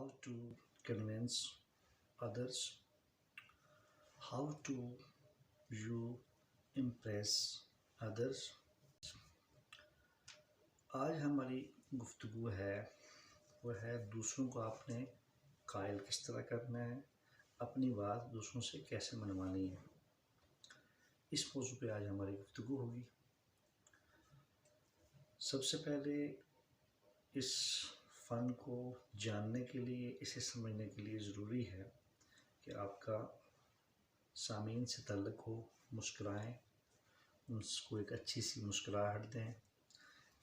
how to convince others, how to you impress others. आज हमारी गुफ्तगू है वो है दूसरों को आपने कायल किस तरह करना है, अपनी बात दूसरों से कैसे मनवानी है। इस मौजू पे आज हमारी गुफ्तगू होगी। सबसे पहले इस फ़न को जानने के लिए, इसे समझने के लिए ज़रूरी है कि आपका सामीन से तल्लुक़ हो, मुस्कुराएं, उनको एक अच्छी सी मुस्कुराहट दें,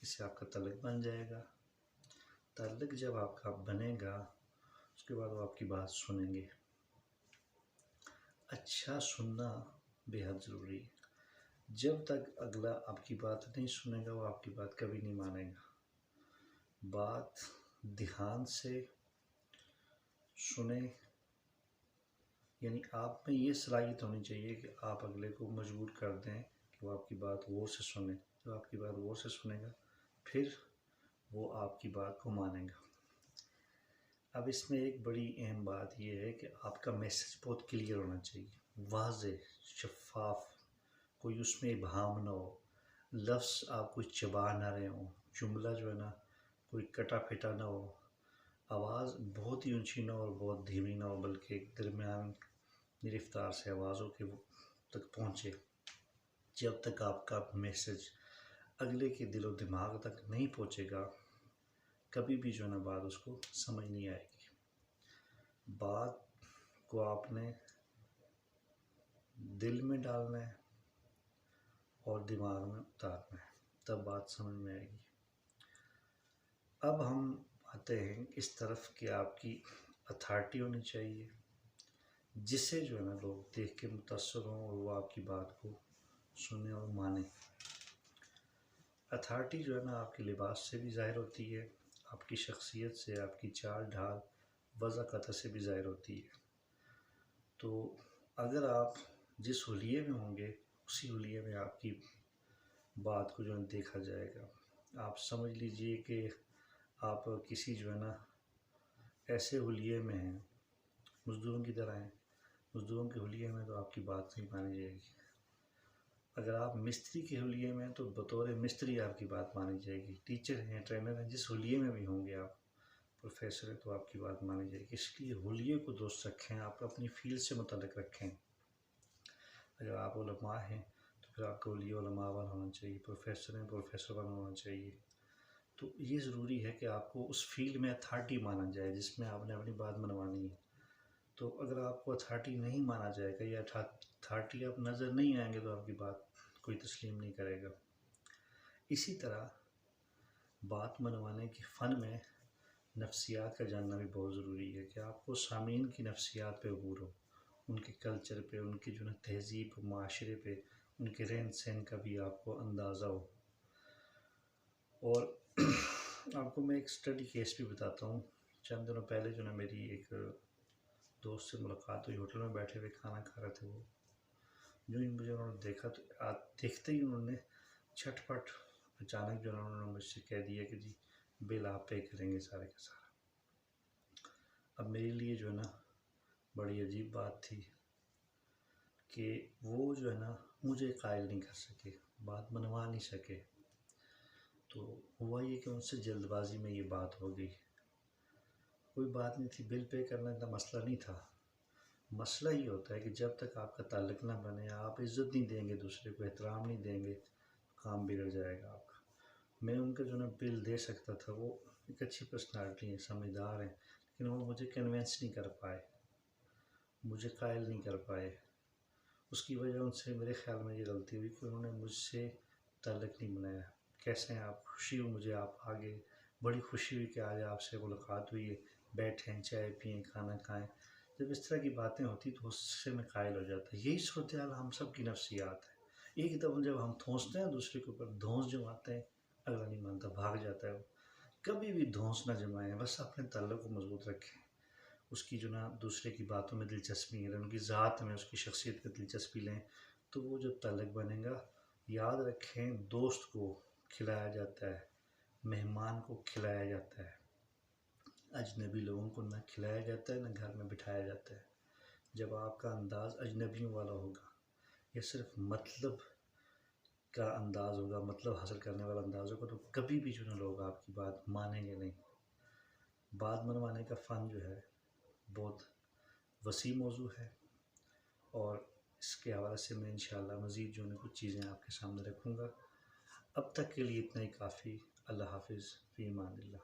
इससे आपका तल्लुक़ बन जाएगा। तल्लुक़ जब आपका बनेगा उसके बाद वो आपकी बात सुनेंगे। अच्छा सुनना बेहद ज़रूरी है। जब तक अगला आपकी बात नहीं सुनेगा वो आपकी बात कभी नहीं मानेगा। बात ध्यान से सुने, यानी आप में ये सलाहियत होनी चाहिए कि आप अगले को मजबूर कर दें कि वो आपकी बात गौर से सुने। जब आपकी बात गौर से सुनेगा फिर वो आपकी बात को मानेगा। अब इसमें एक बड़ी अहम बात यह है कि आपका मैसेज बहुत क्लियर होना चाहिए, वाज़ेह, शफ़ाफ़, कोई उसमें इबहाम ना हो, लफ्ज़ आप कोई चबा ना रहे हों, जुमला जो है ना कोई कटा फिटा ना हो, आवाज़ बहुत ही ऊंची ना हो और बहुत धीमी ना हो, बल्कि एक दरमियान रफ्तार से आवाज़ों के तक पहुँचे। जब तक आपका मैसेज अगले के दिलो दिमाग तक नहीं पहुँचेगा कभी भी जो है ना बात उसको समझ नहीं आएगी। बात को आपने दिल में डालना है और दिमाग में उतारना है, तब बात समझ में आएगी। अब हम आते हैं इस तरफ कि आपकी अथॉरिटी होनी चाहिए, जिससे जो है ना लोग देख के मुतासर हों और वो आपकी बात को सुने और माने। अथॉरिटी जो है ना आपके लिबास से भी ज़ाहिर होती है, आपकी शख्सियत से, आपकी चाल ढाल, वज़ाक़त से भी ज़ाहिर होती है। तो अगर आप जिस हुलिये में होंगे उसी हुलिये में आपकी बात को जो है देखा जाएगा। आप समझ लीजिए कि आप किसी जो है ना ऐसे हुलिये में हैं, मज़दूरों की तरह हैं। मज़दूरों के हुलिये में तो आपकी बात नहीं मानी जाएगी। अगर आप मिस्त्री के हुलिये में हैं तो बतौर मिस्त्री आपकी बात मानी जाएगी। टीचर हैं, ट्रेनर हैं, जिस हुलिये में भी होंगे आप, प्रोफेसर हैं, तो आपकी बात मानी जाएगी। इसलिए हुलिये को दुरुस्त रखें, आप अपनी फील्ड से मुतल्लिक़ रखें। अगर आप उलमा हैं तो फिर आपका हुलिया उलमा वाला होना चाहिए, प्रोफेसर हैं प्रोफेसर वाला होना चाहिए। तो ये ज़रूरी है कि आपको उस फील्ड में अथॉरिटी माना जाए जिसमें आपने अपनी बात मनवानी है। तो अगर आपको अथॉरिटी नहीं माना जाएगा या अथॉरिटी आप नज़र नहीं आएंगे तो आपकी बात कोई तस्लीम नहीं करेगा। इसी तरह बात मनवाने के फ़न में नफ्सियात का जानना भी बहुत ज़रूरी है कि आपको सामीन की नफ्सियात पे अबूर हो, उनके कल्चर पे, उनकी जो है तहज़ीब माशरे पे, उनके रहन सहन का भी आपको अंदाज़ा हो। और आपको मैं एक स्टडी केस भी बताता हूँ। चंद दिनों पहले जो है मेरी एक दोस्त से मुलाकात हुई, होटल में बैठे हुए खाना खा रहे थे। वो जो ही मुझे उन्होंने देखा तो देखते ही उन्होंने झटपट अचानक जो है उन्होंने मुझसे कह दिया कि जी बिल आप पे करेंगे सारे का सारा। अब मेरे लिए जो है ना बड़ी अजीब बात थी कि वो जो है ना मुझे कायल नहीं कर सके, बात मनवा नहीं सके। तो हुआ ये कि उनसे जल्दबाजी में ये बात हो गई। कोई बात नहीं थी, बिल पे करना इतना मसला नहीं था। मसला ये होता है कि जब तक आपका ताल्लुक़ ना बने, आप इज़्ज़त नहीं देंगे, दूसरे को एहतराम नहीं देंगे, काम बिगड़ जाएगा आपका। मैं उनका जो ना बिल दे सकता था, वो एक अच्छी पर्सनालिटी है, समझदार हैं, लेकिन वो मुझे कन्विंस नहीं कर पाए, मुझे कायल नहीं कर पाए। उसकी वजह उनसे मेरे ख़्याल में ये गलती हुई कि उन्होंने मुझसे ताल्लुक़ नहीं बनाया। कैसे हैं आप? खुशी हुई मुझे आप आ गए, बड़ी खुशी हुई कि आज आपसे मुलाकात हुई है, बैठें, चाय पिएँ, खाना खाएँ। जब इस तरह की बातें होती तो उससे मैं कायल हो जाता। यही सूरत हाल हम सब की नफ्सियात है। एक दफ़ा जब हम धौंसते हैं दूसरे के ऊपर, धौंस जमाते हैं, अगला नहीं मानता, भाग जाता है वो। कभी भी धौंस ना जमाएं, बस अपने ताल्लुक़ को मजबूत रखें। उसकी जो ना दूसरे की बातों में दिलचस्पी है, उनकी ज़ात में, उसकी शख्सियत में दिलचस्पी लें, तो वो जब ताल्लुक़ बनेगा। याद रखें, दोस्त को खिलाया जाता है, मेहमान को खिलाया जाता है, اجنبی لوگوں کو نہ کھلایا جاتا ہے نہ گھر میں بٹھایا جاتا ہے۔ جب آپ کا انداز اجنبیوں والا ہوگا یا صرف مطلب کا انداز ہوگا، مطلب حاصل کرنے والا انداز ہوگا، تو کبھی بھی جو ہے لوگ آپ کی بات مانیں گے نہیں۔ بات منوانے کا فن جو ہے بہت وسیع موضوع ہے، اور اس کے حوالے سے میں انشاءاللہ مزید جو ہے کچھ چیزیں آپ کے سامنے رکھوں گا۔ اب تک کے لیے اتنا ہی کافی۔ اللہ حافظ، فی امان اللہ۔